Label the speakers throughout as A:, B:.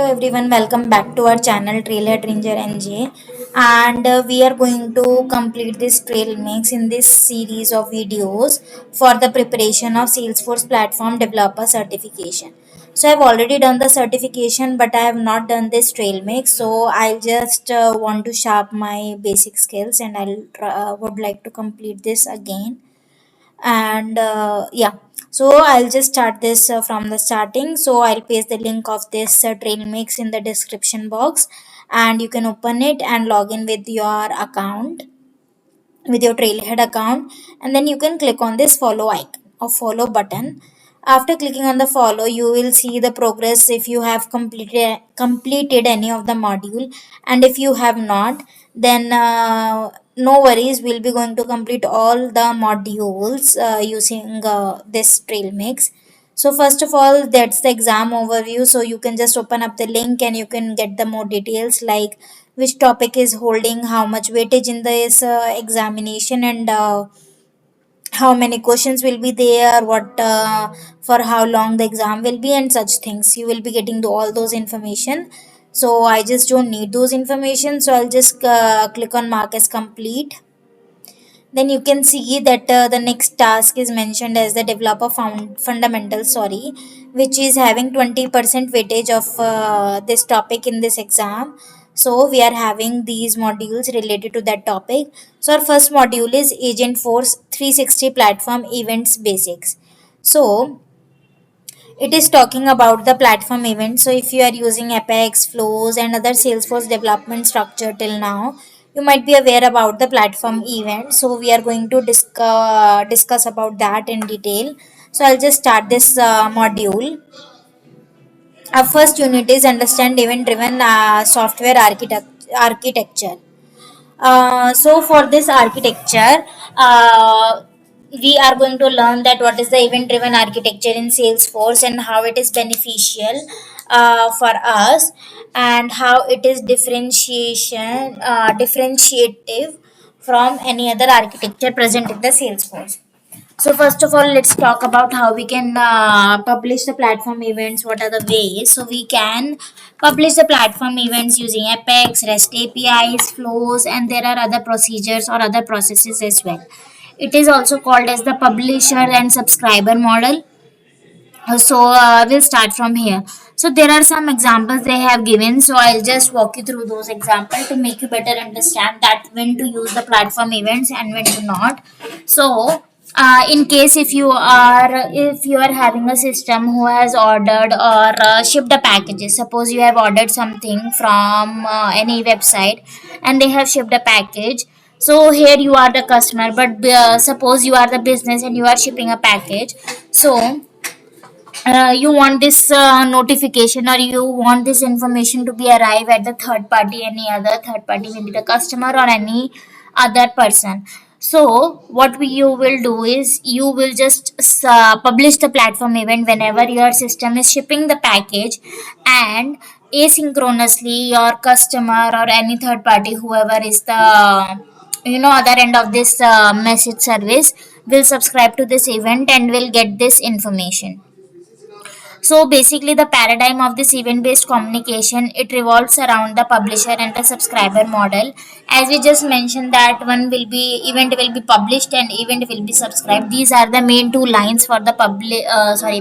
A: everyone, welcome back to our channel Trailer Ranger NJ, and we are going to complete this trail mix in this series of videos for the preparation of Salesforce platform developer certification. So I've already done the certification, but I have not done this trail mix. So I'll just want to sharpen my basic skills, and would like to complete this again. And yeah, so I'll just start this from the starting. So I'll paste the link of this trail mix in the description box, and you can open it and log in with your account, with your trailhead account, and then you can click on this follow icon or follow button. After clicking on the follow, you will see the progress if you have completed any of the module, and if you have not, then no worries, we'll be going to complete all the modules using this trail mix. So first of all, that's the exam overview. So you can just open up the link and you can get the more details, like which topic is holding how much weightage in this examination, and how many questions will be there, what for how long the exam will be, and such things. You will be getting to all those information. So I just don't need those information. So I'll just click on mark as complete. Then you can see that the next task is mentioned as the developer fundamental, sorry, which is having 20% weightage of this topic in this exam. So we are having these modules related to that topic. So our first module is Agent Force 360 Platform Events Basics. So it is talking about the platform event. So if you are using Apex, Flows, and other Salesforce development structure till now, you might be aware about the platform event. So we are going to discuss about that in detail. So I'll just start this module. Our first unit is understand event driven software architecture. So for this architecture, we are going to learn that what is the event driven architecture in Salesforce and how it is beneficial for us, and how it is differentiative from any other architecture present in the Salesforce. So first of all, let's talk about how we can publish the platform events. What are the ways? So we can publish the platform events using Apex, REST APIs, flows, and there are other procedures or other processes as well. It is also called as the publisher and subscriber model. We'll start from here. So there are some examples they have given. So I'll just walk you through those examples to make you better understand that when to use the platform events and when to not. So in case if you are having a system who has ordered or shipped a packages, suppose you have ordered something from any website and they have shipped a package. So here you are the customer, but suppose you are the business and you are shipping a package. So you want this notification, or you want this information to be arrive at the third party, any other third party, maybe the customer or any other person. So you will do is you will just publish the platform event whenever your system is shipping the package, and asynchronously your customer or any third party, whoever is the other end of this message service, will subscribe to this event and will get this information. So basically, the paradigm of this event-based communication, it revolves around the publisher and the subscriber model. As we just mentioned, that event will be published and event will be subscribed. These are the main two lines for the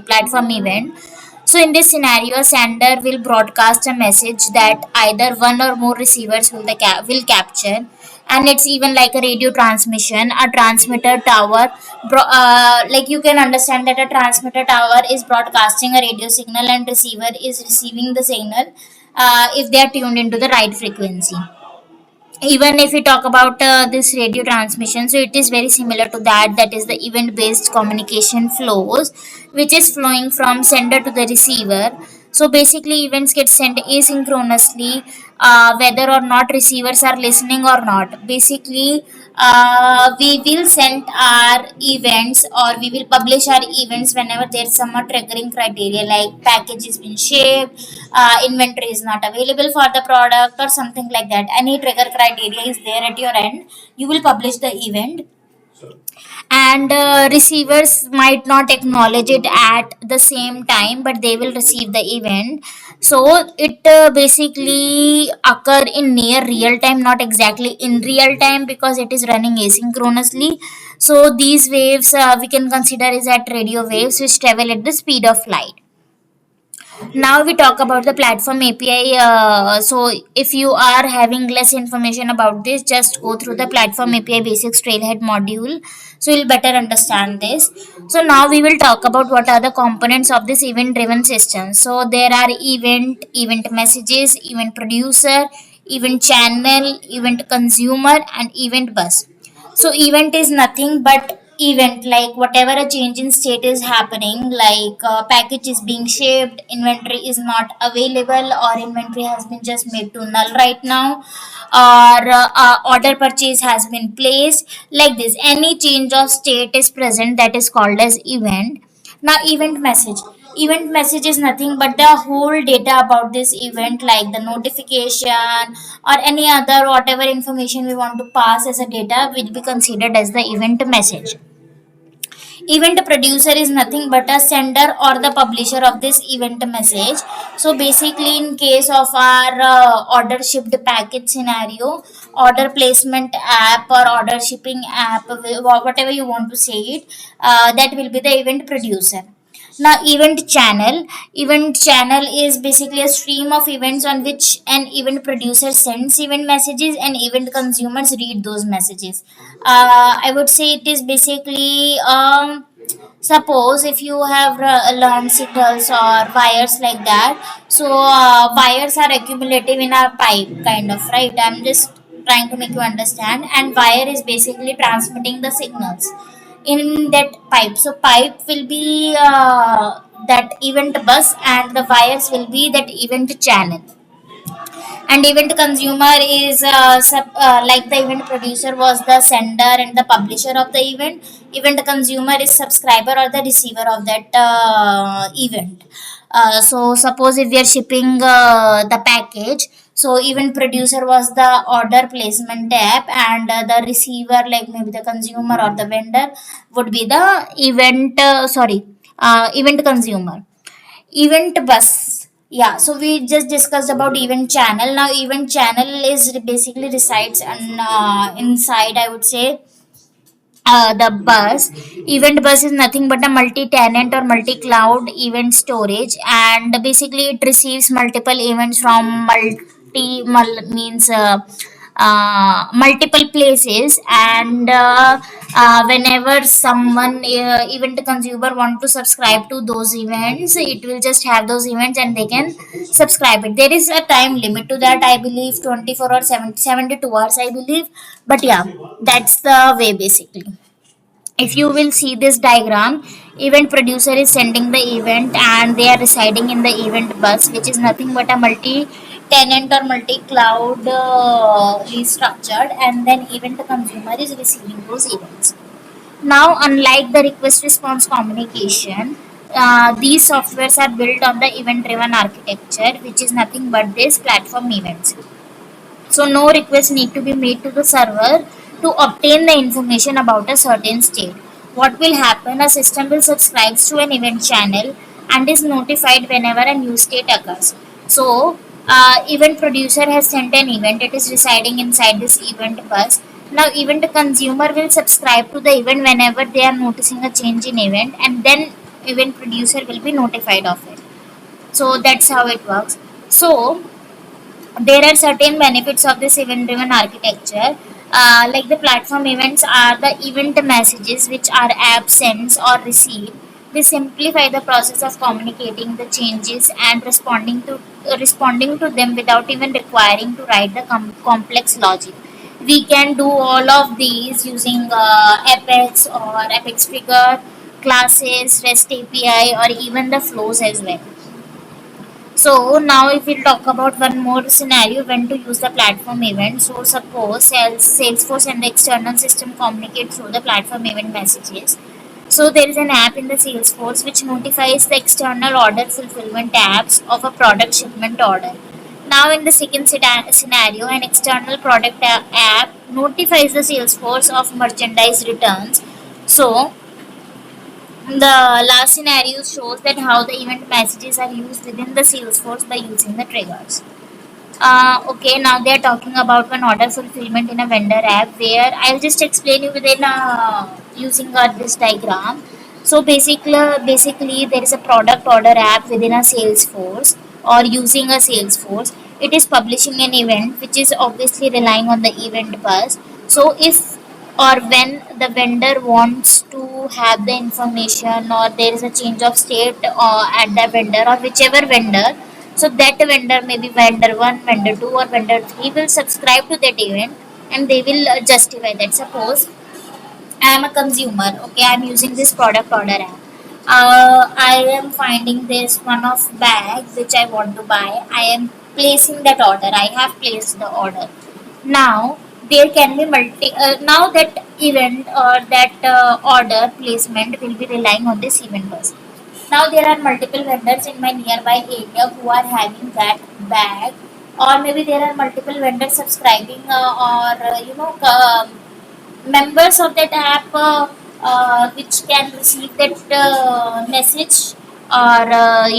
A: platform event. So in this scenario, sender will broadcast a message that either one or more receivers will capture, and it's even like a radio transmission. A transmitter tower, like you can understand that a transmitter tower is broadcasting a radio signal and receiver is receiving the signal if they are tuned into the right frequency. Even if we talk about this radio transmission, so it is very similar to that is the event based communication flows, which is flowing from sender to the receiver. So basically events get sent asynchronously, whether or not receivers are listening or not. Basically we will send our events, or we will publish our events whenever there's some triggering criteria, like package is been shipped, inventory is not available for the product, or something like that. Any trigger criteria is there at your end, you will publish the event. and receivers might not acknowledge it at the same time, but they will receive the event. So it basically occur in near real time, not exactly in real time, because it is running asynchronously. So these waves we can consider is at radio waves which travel at the speed of light. Now we talk about the platform API. So if you are having less information about this, just go through the platform API basics trailhead module. So you'll better understand this. So now we will talk about what are the components of this event driven system. So there are event messages, event producer, event channel, event consumer, and event bus. So event is nothing but event, like whatever a change in state is happening, like package is being shipped, inventory is not available, or inventory has been just made to null right now, or order purchase has been placed, like this. Any change of state is present, that is called as event. Now event message is nothing but the whole data about this event, like the notification or any other whatever information we want to pass as a data will be considered as the event message. Event producer is nothing but a sender or the publisher of this event message. So basically in case of our order shipped package scenario, order placement app or order shipping app, whatever you want to say it, that will be the event producer. Now event channel is basically a stream of events on which an event producer sends event messages and event consumers read those messages. I would say it is basically suppose if you have learned signals or wires like that. So wires are accumulative in our pipe, kind of, right? I'm just trying to make you understand. And wire is basically transmitting the signals in that pipe. So pipe will be that event bus, and the wires will be that event channel. And event consumer is like the event producer was the sender and the publisher of the event. Event consumer is subscriber or the receiver of that event. So suppose if we are shipping the package, so event producer was the order placement app, and the receiver, like maybe the consumer or the vendor, would be the event consumer. Event bus, yeah. So we just discussed about event channel. Now event channel is basically resides and inside, I would say, the bus. Event bus is nothing but a multi-tenant or multi-cloud event storage, and basically it receives multiple events from means multiple places. And whenever someone event consumer want to subscribe to those events, it will just have those events and they can subscribe it. There is a time limit to that, I believe 24 or 72 hours, I believe. But yeah, that's the way basically. If you will see this diagram, event producer is sending the event and they are residing in the event bus, which is nothing but a multi tenant or multi cloud restructured, and then event consumer is receiving those events. Now unlike the request response communication, these softwares are built on the event driven architecture, which is nothing but this platform events. So no request need to be made to the server to obtain the information about a certain state. What will happen? A system will subscribe to an event channel and is notified whenever a new state occurs. So event producer has sent an event. It is residing inside this event bus. Now event consumer will subscribe to the event whenever they are noticing a change in event, and then event producer will be notified of it. So that's how it works. So there are certain benefits of this event driven architecture. Like the platform events are the event messages which our app sends or receive. They simplify the process of communicating the changes and responding to them without even requiring to write the complex logic. We can do all of these using Apex or Apex Trigger, classes, REST API, or even the flows as well. So now if we'll talk about one more scenario when to use the platform event. So suppose Salesforce and the external system communicate through the platform event messages. So there is an app in the Salesforce which notifies the external order fulfillment apps of a product shipment order. Now, in the second scenario, an external product app notifies the Salesforce of merchandise returns. So, the last scenario shows that how the event messages are used within the Salesforce by using the triggers. Okay, now they are talking about one order fulfillment in a vendor app where I'll just explain you within using this diagram. So basically, there is a product order app within a Salesforce or using a Salesforce. It is publishing an event which is obviously relying on the event bus. So if or when the vendor wants to have the information or there is a change of state at the vendor or whichever vendor, so that vendor, maybe vendor 1, vendor 2 or vendor 3, will subscribe to that event and they will justify that. Suppose I am a consumer, okay, I'm using this product order app. I am finding this one of bag which I want to buy. I am placing that order. I have placed the order. Now there can be now that event or that order placement will be relying on this event bus. Now there are multiple vendors in my nearby area who are having that bag, or maybe there are multiple vendors subscribing or members of that app which can receive that message or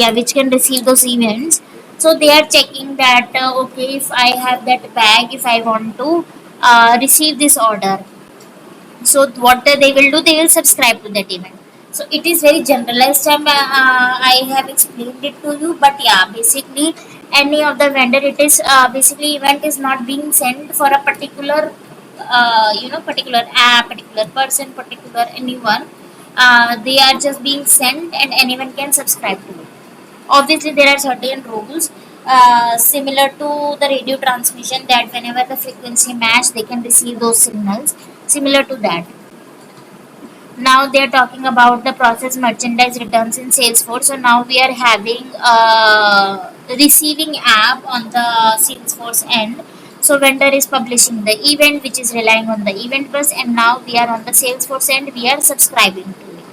A: yeah, which can receive those events. So they are checking that okay, if I have that bag, if I want to receive this order, so what they will do, they will subscribe to that event. So it is very generalized and I have explained it to you, but yeah, basically any of the vendor, it is basically event is not being sent for a particular particular app, particular person, particular anyone. They are just being sent and anyone can subscribe to it. Obviously there are certain rules similar to the radio transmission, that whenever the frequency match they can receive those signals, similar to that. Now they are talking about the process merchandise returns in Salesforce. So now we are having receiving app on the Salesforce end. So vendor is publishing the event which is relying on the event bus, and now we are on the Salesforce end, we are subscribing to it.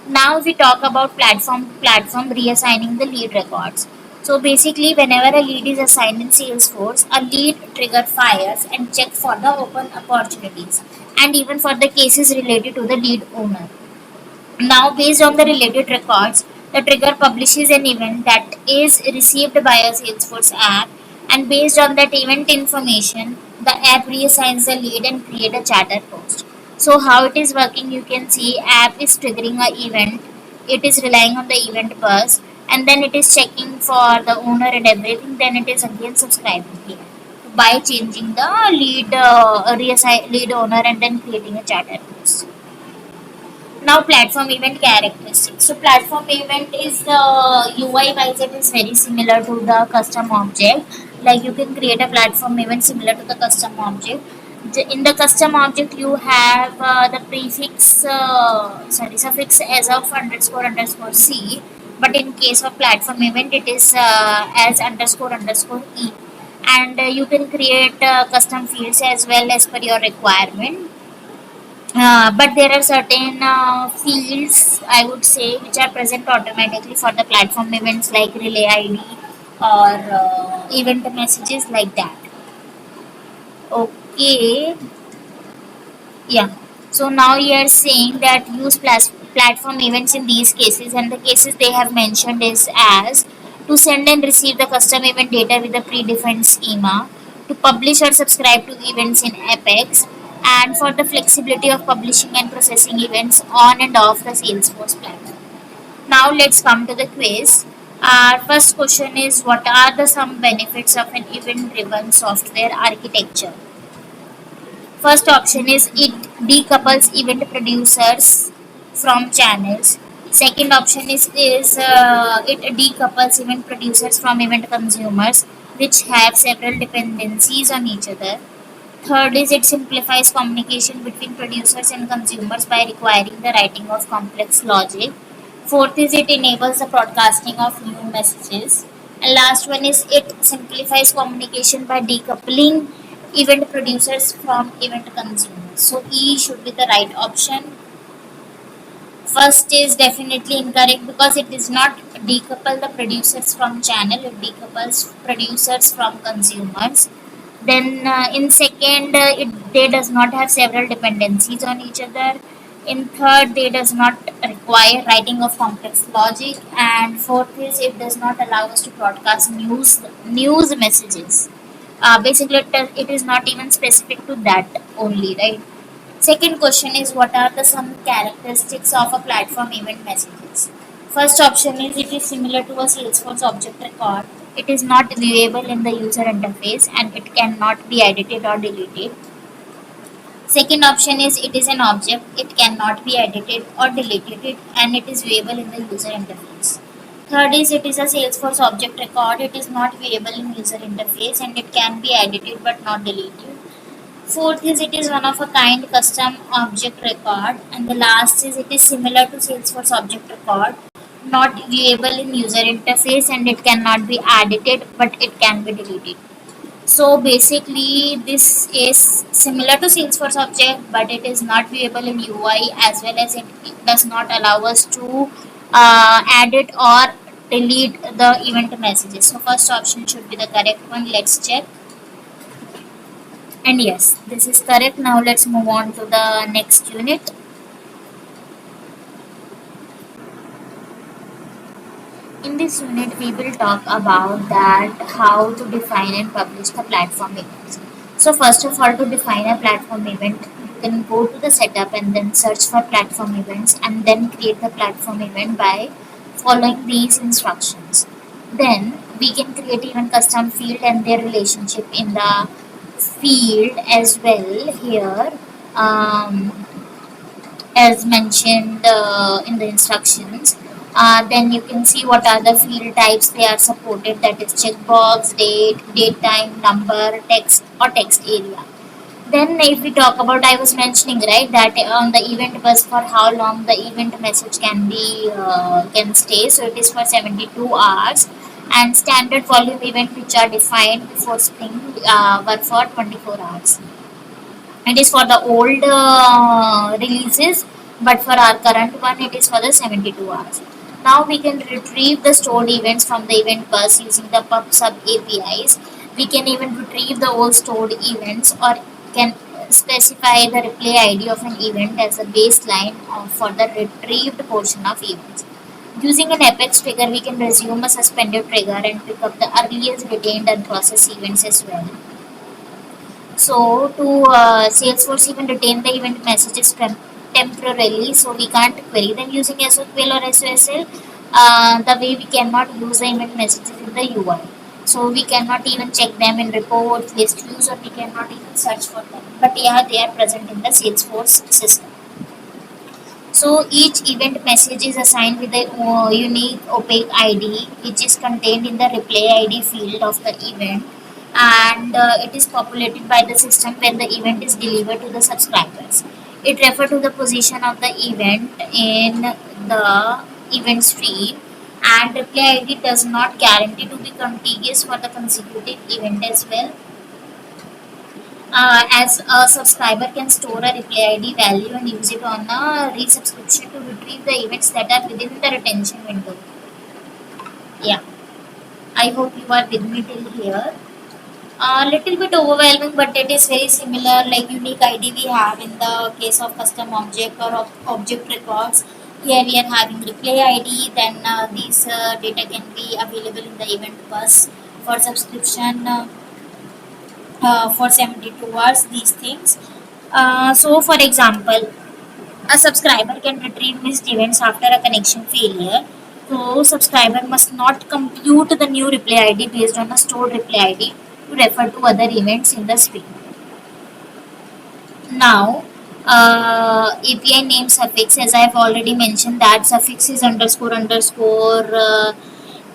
A: Now we talk about platform reassigning the lead records. So basically whenever a lead is assigned in Salesforce, a lead trigger fires and check for the open opportunities and even for the cases related to the lead owner. Now based on the related records, the trigger publishes an event that is received by a Salesforce app, and based on that event information, the app reassigns the lead and create a chatter post. So how it is working, you can see app is triggering a event, it is relying on the event bus, and then it is checking for the owner and everything, then it is again subscribing here by changing the lead owner and then creating a chatter post. Now platform event characteristics. So platform event is the UI wise, it is very similar to the custom object. Like you can create a platform event similar to the custom object. In the custom object you have the prefix suffix as of underscore underscore c, but in case of platform event it is as underscore underscore e, and you can create custom fields as well as per your requirement. But there are certain fields, I would say, which are present automatically for the platform events like relay ID or event messages like that. Okay, yeah. So now you are saying that use platform events in these cases, and the cases they have mentioned is as to send and receive the custom event data with a predefined schema, to publish or subscribe to events in Apex, and for the flexibility of publishing and processing events on and off the Salesforce platform. Now let's come to the quiz. Our first question is, what are the some benefits of an event-driven software architecture? First option is it decouples event producers from channels. Second option is it decouples event producers from event consumers, which have several dependencies on each other. Third is it simplifies communication between producers and consumers by requiring the writing of complex logic. Fourth is it enables the broadcasting of new messages. And last one is it simplifies communication by decoupling event producers from event consumers. So E should be the right option. First is definitely incorrect because it is not decouple the producers from channel, it decouples producers from consumers. Then in second, they does not have several dependencies on each other. In third, they does not require writing of complex logic. And fourth is it does not allow us to broadcast news messages. Basically, it is not even specific to that only, right? Second question is what are the some characteristics of a platform event messages? First option is it is similar to a Salesforce object record. It is not viewable in the user interface and it cannot be edited or deleted. Second option is it is an object. It cannot be edited or deleted and it is viewable in the user interface. Third is it is a Salesforce object record. It is not viewable in user interface and it can be edited but not deleted. Fourth is it is one of a kind custom object record, and the last is it is similar to Salesforce object record, not viewable in user interface and it cannot be edited but it can be deleted. So basically this is similar to Salesforce object but it is not viewable in UI as well as it does not allow us to edit or delete the event messages. So first option should be the correct one. Let's check. And yes, this is correct. Now let's move on to the next unit. In this unit, we will talk about that how to define and publish the platform events. So first of all, to define a platform event, you can go to the setup and then search for platform events and then create the platform event by following these instructions. Then we can create even custom field and their relationship in the field as well here. As mentioned in the instructions. Then you can see what are the field types they are supported, that is checkbox, date time, number, text or text area. Then if we talk about, I was mentioning right that on the event bus for how long the event message can stay. So it is for 72 hours and standard volume event which are defined before Spring were for 24 hours. It is for the old releases but for our current one it is for the 72 hours. Now we can retrieve the stored events from the event bus using the pub/sub APIs. We can even retrieve the old stored events or can specify the replay ID of an event as a baseline for the retrieved portion of events. Using an Apex trigger, we can resume a suspended trigger and pick up the earliest retained unprocessed events as well. So to Salesforce even retain the event messages temporarily, so we can't query them using SQL or SOSL. The way we cannot use the event messages in the UI. So we cannot even check them in reports, list views, or we cannot even search for them. But yeah, they are present in the Salesforce system. So each event message is assigned with a unique opaque ID which is contained in the replay ID field of the event and it is populated by the system when the event is delivered to the subscribers. It refers to the position of the event in the event stream and replay ID does not guarantee to be contiguous for the consecutive event as well, as a subscriber can store a replay ID value and use it on a resubscription to retrieve the events that are within the retention window. Yeah, I hope you are with me till here. A little bit overwhelming, but it is very similar. Like unique ID we have in the case of custom object or object records. Here we are having replay ID. Then these data can be available in the event bus for subscription. For 72 hours these things. So for example, a subscriber can retrieve missed events after a connection failure. So subscriber must not compute the new replay ID based on a stored replay ID to refer to other events in the stream. Now API name suffix, as I have already mentioned, that suffix is underscore underscore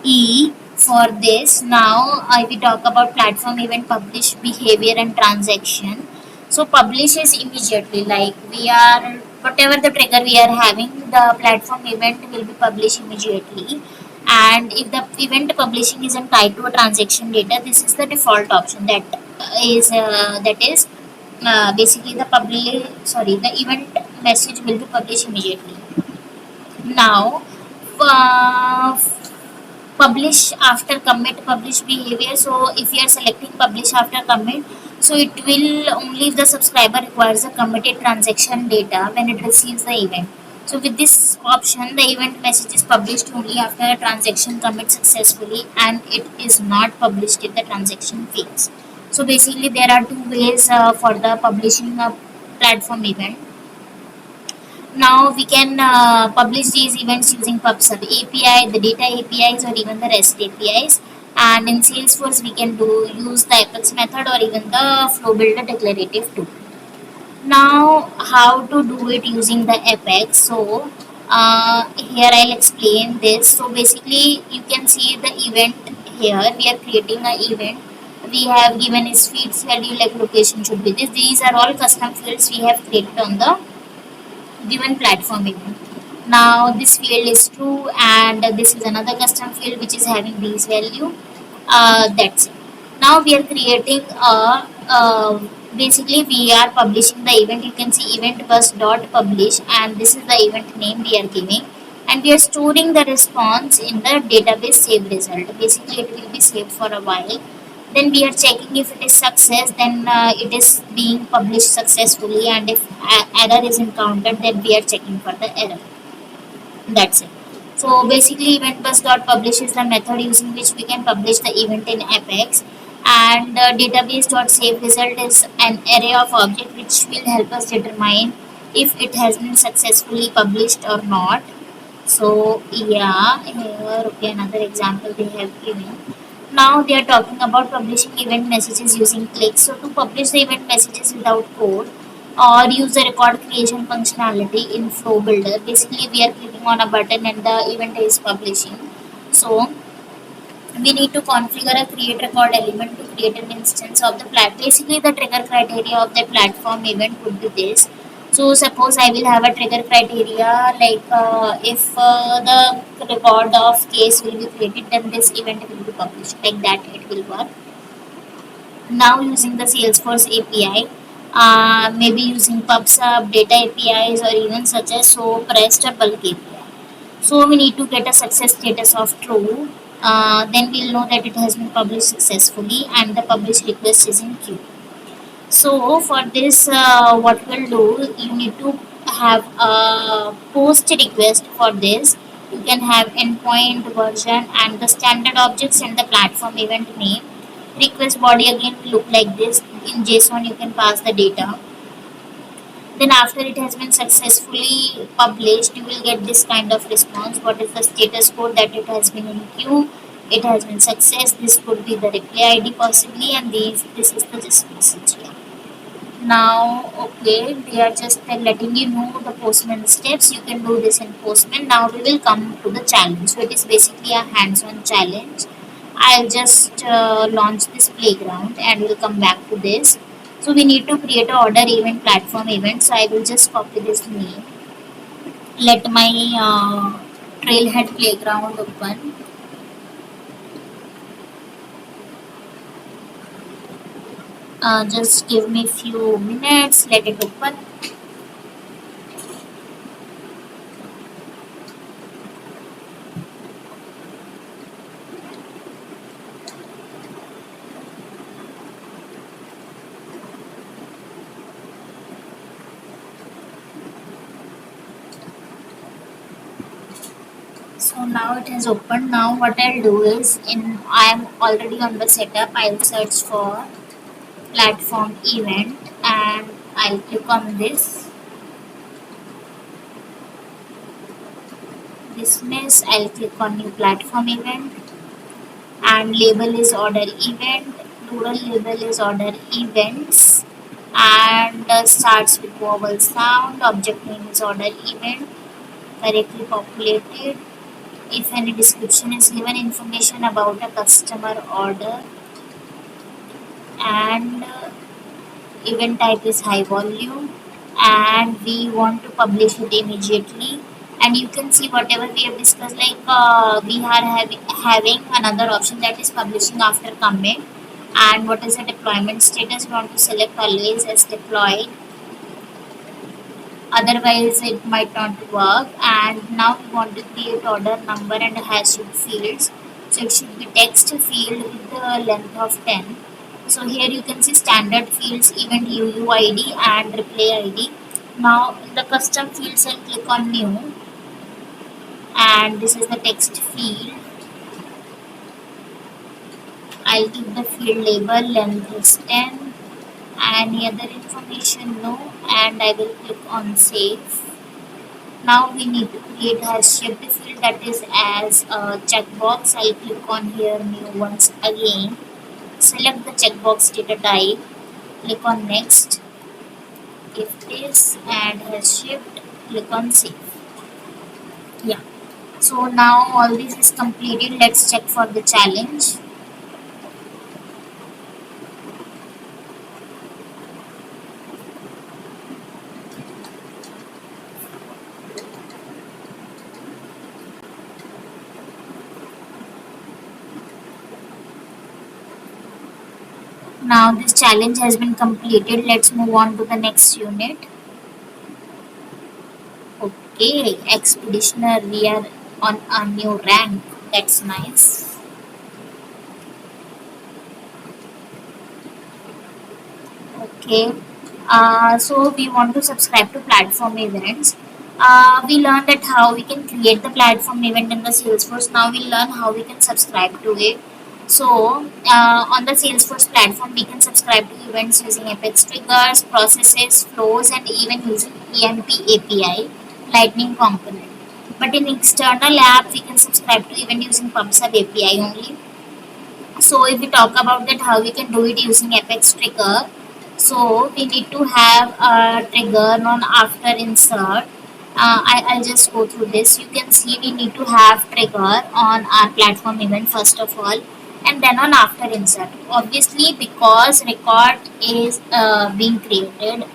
A: E for this. Now I will talk about platform event publish behavior and transaction. So publish is immediately, like we are whatever the trigger we are having, the platform event will be published immediately. And if the event publishing isn't tied to a transaction data, this is the default option that is basically the event message will be published immediately. Now publish after commit, publish behavior. So if you are selecting publish after commit, so it will only if the subscriber requires a committed transaction data when it receives the event. So with this option, the event message is published only after a transaction commits successfully, and it is not published if the transaction fails. So basically there are two ways for the publishing a platform event. Now we can publish these events using PubSub API, the data APIs, or even the REST APIs. And in Salesforce, we can do use the Apex method or even the Flow Builder declarative tool. Now, how to do it using the Apex? So here I'll explain this. So basically, you can see the event here. We are creating an event. We have given its feeds value like location should be this. These are all custom fields we have created on the given platform event. Now this field is true, and this is another custom field which is having these value. That's it. Now we are creating a basically we are publishing the event. You can see event bus dot publish, and this is the event name we are giving, and we are storing the response in the database save result. Basically it will be saved for a while. Then we are checking if it is success, then it is being published successfully, and if error is encountered, then we are checking for the error. That's it. So basically event bus dot publish is the method using which we can publish the event in Apex, and database dot save result is an array of object which will help us determine if it has been successfully published or not. So yeah, here okay, another example they have given. Now they are talking about publishing event messages using clicks. So to publish the event messages without code or use the record creation functionality in Flow Builder, basically we are clicking on a button and the event is publishing. So we need to configure a create record element to create an instance of the basically the trigger criteria of the platform event would be this. So suppose I will have a trigger criteria like if the record of case will be created, then this event will be published, like that it will work. Now using the Salesforce API, maybe using PubSub, data APIs, or even such as SOAP, REST, or bulk API. So we need to get a success status of true. Then we'll know that it has been published successfully and the publish request is in queue. So for this, what we'll do, you need to have a post request for this. You can have endpoint version and the standard objects and the platform event name. Request body again will look like this. In JSON, you can pass the data. Then after it has been successfully published, you will get this kind of response. What is the status code? That it has been in queue, it has been success. This could be the reply ID possibly, and this is the just message here. Now okay, they are just letting you know the Postman steps. You can do this in Postman. Now we will come to the challenge. So it is basically a hands-on challenge. I'll just launch this playground and we'll come back to this. So we need to create a order event platform event. So I will just copy this name. Let my trailhead playground open. Just give me few minutes. Let it open. So now it has opened. Now what I'll do is I am already on the setup. I'll search for platform event and I'll click on this. Dismiss. I'll click on new platform event and label is order event. Plural label is order events and starts with vowel sound. Object name is order event. Correctly populated. If any description is given, information about a customer order, and event type is high volume, and we want to publish it immediately. And you can see whatever we have discussed, like we are having another option that is publishing after commit. And what is the deployment status? We want to select always as deployed, otherwise it might not work. And now we want to create order number and hash fields. So it should be text field with the length of 10. So here you can see standard fields, event UUID and replay ID. Now in the custom fields I'll click on new, and this is the text field. I'll give the field label length is 10. Any other information? No. And I will click on save. Now we need to create a shaped field, that is as a checkbox. I'll click on here new once again. Select the checkbox data type. Click on next. If this and has shipped, click on save. Yeah. So now all this is completed. Let's check for the challenge. Now this challenge has been completed. Let's move on to the next unit. Okay, expeditioner, we are on a new rank. That's nice. Okay, so we want to subscribe to platform events. We learned that how we can create the platform event in the Salesforce. Now we'll learn how we can subscribe to it. So on the Salesforce platform, we can subscribe to events using Apex triggers, processes, flows, and even using EMP API, Lightning component. But in external app, we can subscribe to event using PubSub API only. So if we talk about that how we can do it using Apex trigger, so we need to have a trigger on after insert. I'll just go through this. You can see we need to have trigger on our platform event first of all, and then on after insert. Obviously, because record is being created,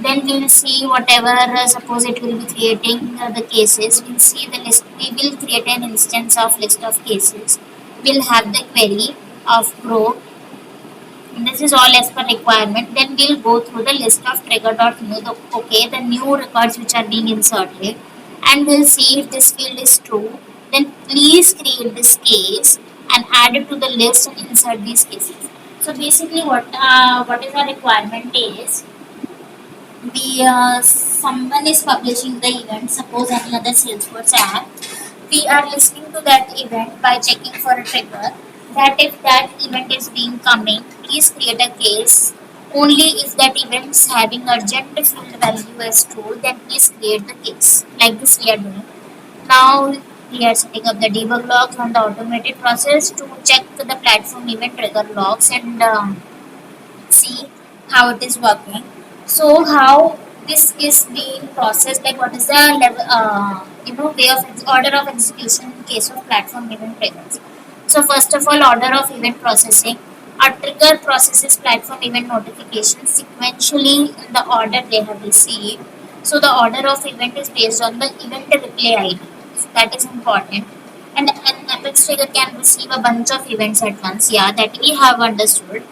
A: then we'll see whatever, suppose it will be creating the cases. We'll see the list. We will create an instance of list of cases. We'll have the query of probe. This is all as per requirement. Then we'll go through the list of trigger.new. Okay, the new records which are being inserted, and we'll see if this field is true. Then please create this case and add it to the list and insert these cases. So basically, what is our requirement is, we someone is publishing the event, suppose any other Salesforce app, we are listening to that event by checking for a trigger, that if that event is being coming, please create a case. Only if that event is having urgent field value as true, then please create the case. Like this we are doing. Now we are setting up the debug logs on the automated process to check the platform event trigger logs and see how it is working. So how this is being processed, like what is the level, way of order of execution in case of platform event triggers. So first of all, order of event processing. A trigger processes platform event notifications sequentially in the order they have received. So the order of event is based on the event replay ID. So that is important. And an Apex trigger can receive a bunch of events at once. Yeah, that we have understood.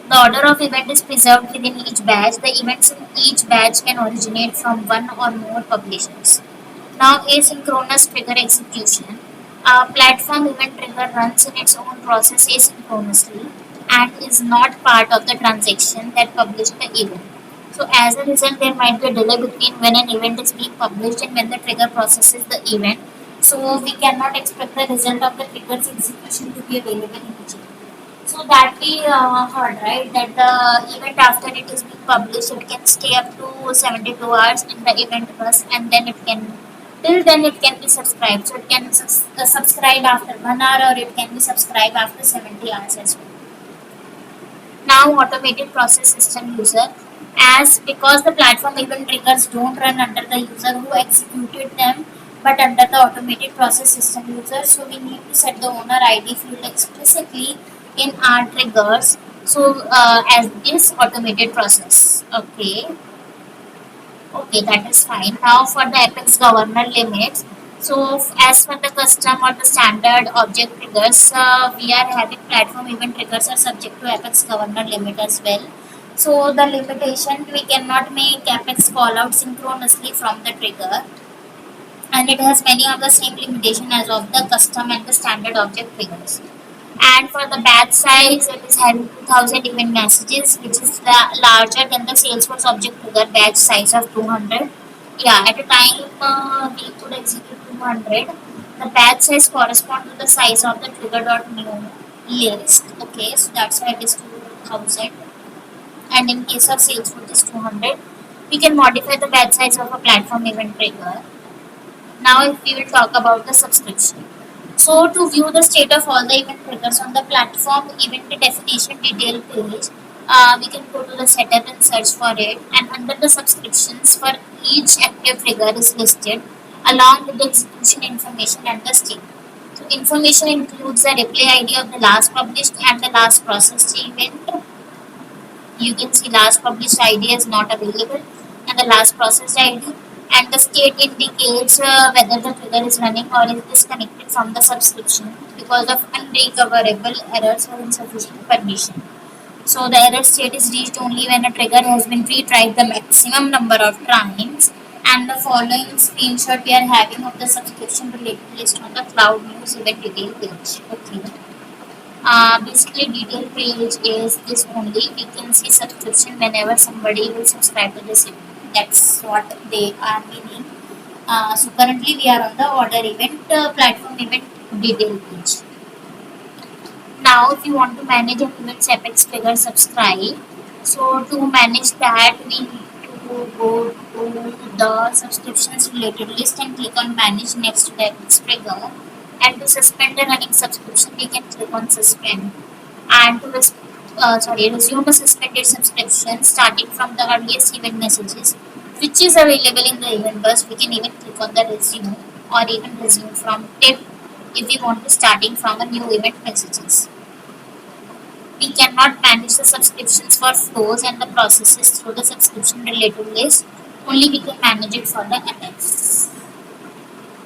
A: The order of event is preserved within each batch. The events in each batch can originate from one or more publishers. Now, asynchronous trigger execution. A platform event trigger runs in its own process asynchronously and is not part of the transaction that published the event. So, as a result, there might be a delay between when an event is being published and when the trigger processes the event. So, we cannot expect the result of the trigger's execution to be available immediately. So that we heard, right, that the event after it is being published, it can stay up to 72 hours in the event bus, and then it can, till then it can be subscribed. So it can subscribe after 1 hour, or it can be subscribed after 70 hours as well. Now automated process system user, as because the platform event triggers don't run under the user who executed them, but under the automated process system user, so we need to set the owner ID field explicitly in our triggers, so as this automated process. Okay, that is fine. Now for the Apex governor limits, so as for the custom or the standard object triggers, we are having platform event triggers are subject to Apex governor limit as well. So the limitation, we cannot make Apex call out synchronously from the trigger. and it has many of the same limitation as of the custom and the standard object triggers. And for the batch size, it is having 2000 event messages, which is larger than the Salesforce object trigger batch size of 200. Yeah, at a time we could execute 200. The batch size correspond to the size of the trigger.new list. Okay, so that's why it is 2000. And in case of Salesforce, it is 200. We can modify the batch size of a platform event trigger. Now, if we will talk about the subscription. So, to view the state of all the event triggers on the platform event definition detail page, we can go to the setup and search for it. And under the subscriptions, for each active trigger is listed along with the execution information and the state. So, information includes the replay ID of the last published and the last processed event. You can see last published ID is not available and the last processed ID, and the state indicates whether the trigger is running or is disconnected from the subscription because of unrecoverable errors or insufficient permission. So the error state is reached only when a trigger has been retried the maximum number of times. And the following screenshot we are having of the subscription related list on the Cloud News event detail page. Okay. Basically, detail page is this only. We can see subscription whenever somebody will subscribe to this event. That's what they are meaning. So currently we are on the order event platform event detail page. Now, if you want to manage an event's Apex trigger subscribe, so to manage that, we need to go to the subscriptions related list and click on manage next to the Apex trigger. And to suspend a running subscription, we can click on suspend. And to resume a suspended subscription starting from the earliest event messages, which is available in the event bus, we can even click on the resume or even resume from tip if we want to starting from a new event messages. We cannot manage the subscriptions for flows and the processes through the subscription related list. Only we can manage it for the Apex.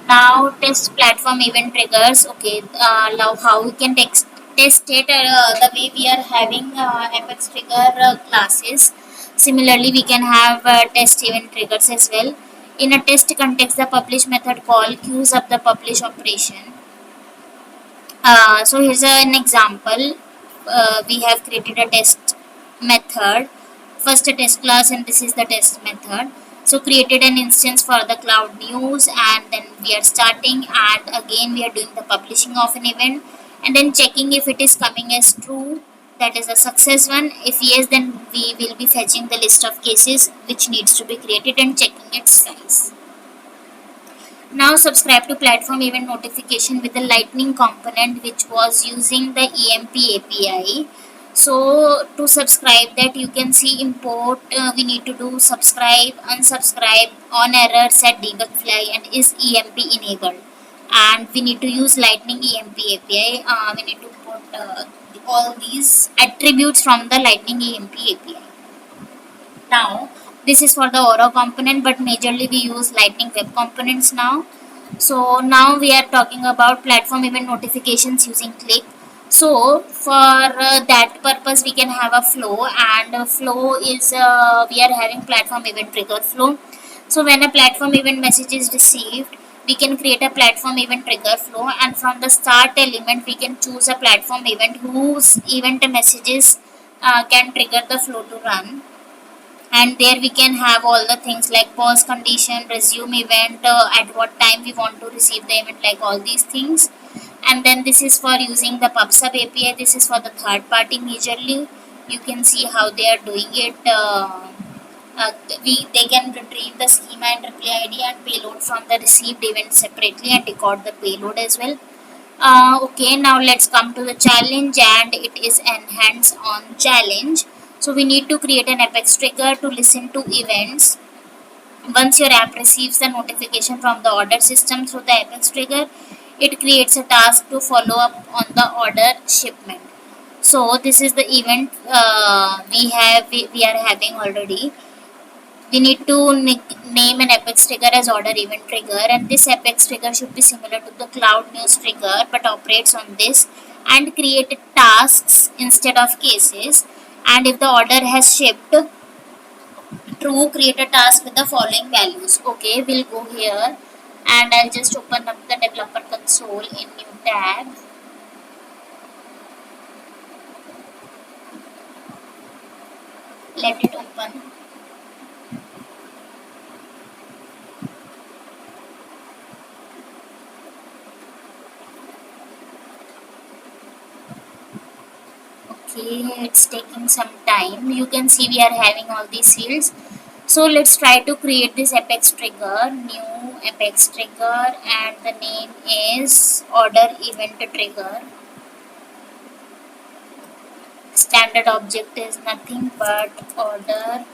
A: Now test platform event triggers. Okay, now how we can test it the way we are having Apex trigger classes. Similarly, we can have test event triggers as well. In a test context, the publish method call queues up the publish operation. So here's an example. We have created a test method, first a test class, and this is the test method. So created an instance for the Cloud News, and then we are starting, and again we are doing the publishing of an event, and then checking if it is coming as true, that is a success one. If yes, then we will be fetching the list of cases which needs to be created and checking its size. Now subscribe to platform event notification with the Lightning component, which was using the EMP API. So to subscribe that, you can see import, we need to do subscribe, unsubscribe, on error, set debug flag, and is EMP enabled. And we need to use Lightning EMP API. We need to put all these attributes from the Lightning EMP API. Now this is for the Oro component, but majorly we use Lightning Web Components now. So now we are talking about platform event notifications using Click. So for that purpose, we can have a flow, and flow is we are having platform event trigger flow. So when a platform event message is received, we can create a platform event trigger flow, and from the start element, we can choose a platform event whose event messages can trigger the flow to run. And there we can have all the things like pause condition, resume event, at what time we want to receive the event, like all these things. And then this is for using the PubSub API. This is for the third party majorly. You can see how they are doing it. They can retrieve the schema and reply ID and payload from the received event separately and record the payload as well. Okay, now let's come to the challenge, and it is an hands-on challenge. So we need to create an Apex trigger to listen to events. Once your app receives the notification from the order system through the Apex trigger, it creates a task to follow up on the order shipment. So this is the event we are having already. We need to name an Apex trigger as order event trigger, and this Apex trigger should be similar to the Cloud News trigger but operates on this and create tasks instead of cases. And if the order has shipped, true, create a task with the following values. Okay, we'll go here and I'll just open up the developer console in new tab. Let it open. Okay, it's taking some time. You can see we are having all these fields. So let's try to create this apex trigger, new apex trigger, and the name is order event trigger. Standard object is nothing but order.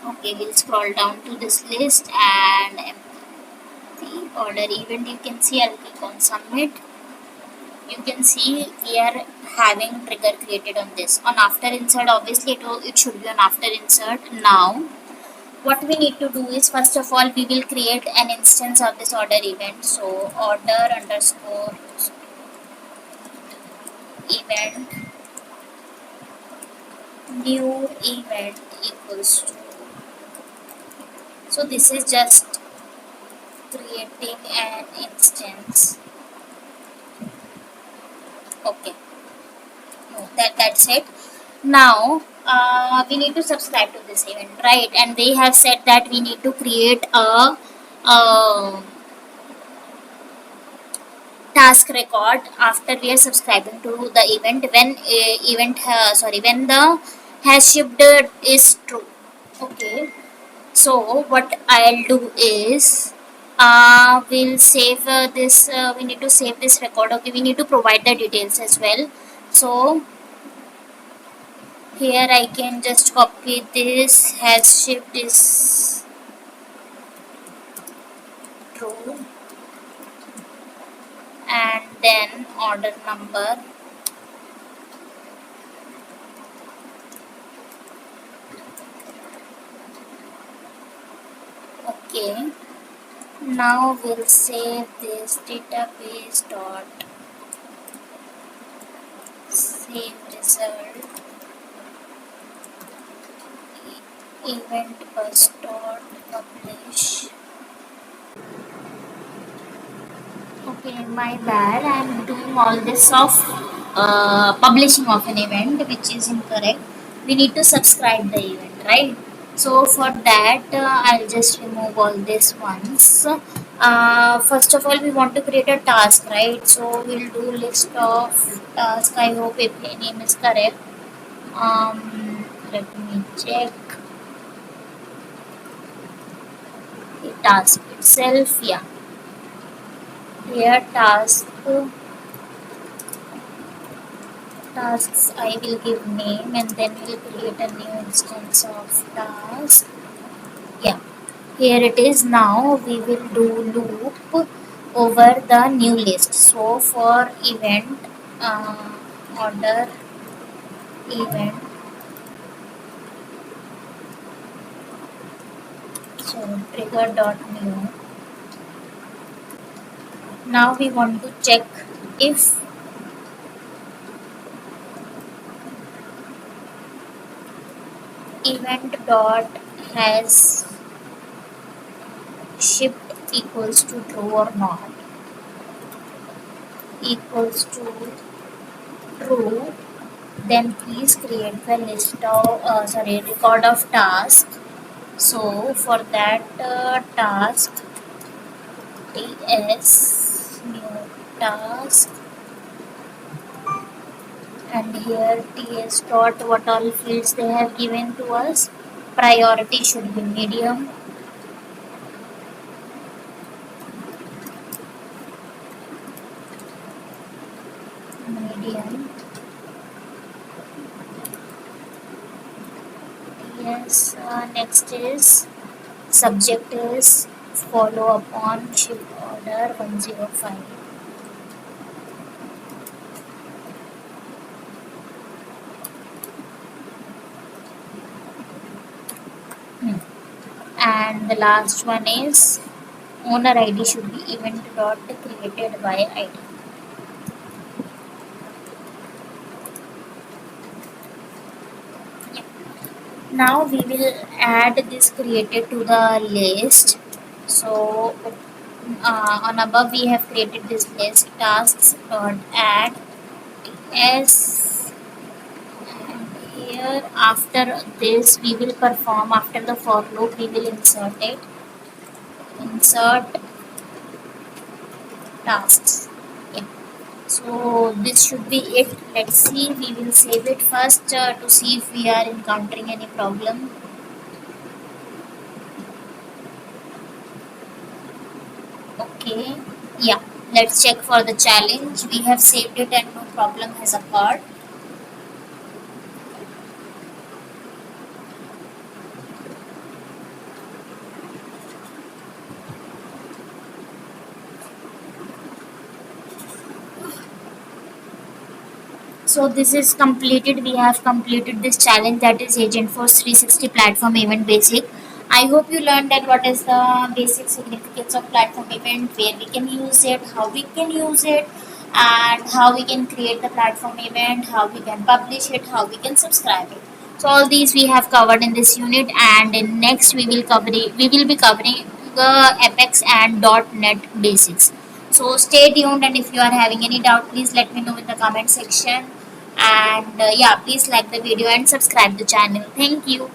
A: Okay, we'll scroll down to this list and empty order event. You can see I'll click on submit. You can see we are having trigger created on this. On after insert, obviously it should be on after insert. Now what we need to do is, first of all, we will create an instance of this order event. So order underscore event new event equals to, so this is just creating an instance. Okay, no, that's it. Now we need to subscribe to this event, right? And they have said that we need to create a task record after we are subscribing to the event when when the hash shipped is true. Okay, so what I'll do is we'll save this we need to save this record. Okay, we need to provide the details as well. So here I can just copy this hash shipped is true, and then order number. Okay, now we'll save this database dot save result event bus dot publish. Okay, my bad. I'm doing all this of publishing of an event, which is incorrect. We need to subscribe the event, right? So for that, I'll just remove all this once. First of all, we want to create a task, right? So we'll do list of task. I hope API name is correct. Let me check the task itself. Yeah, here tasks I will give name, and then we'll create a new instance of task. Yeah, here it is. Now we will do loop over the new list. So for event order event, so trigger dot new. Now we want to check if event dot has shipped equals to true or not. Equals to true, then please create the list of record of task. So for that task ts new task, and here ts dot what all fields they have given to us. Priority should be medium, medium. Yes, next is subject is follow upon ship order 105. And the last one is owner ID should be event dot created by ID. Now we will add this created to the list. So on above we have created this list tasks dot add s, and here after this we will perform, after the for loop we will insert it, insert tasks. Yeah. So this should be it. Let's see, we will save it first to see if we are encountering any problem. Okay, yeah, let's check for the challenge. We have saved it and no problem has occurred. So this is completed. We have completed this challenge, that is Agentforce 360 platform event basic. I hope you learned that what is the basic significance of platform event, where we can use it, how we can use it, and how we can create the platform event, how we can publish it, how we can subscribe it. So all these we have covered in this unit, and in next we will be covering the Apex and .NET basics. So stay tuned, and if you are having any doubt, please let me know in the comment section. And yeah, please like the video and subscribe the channel. Thank you.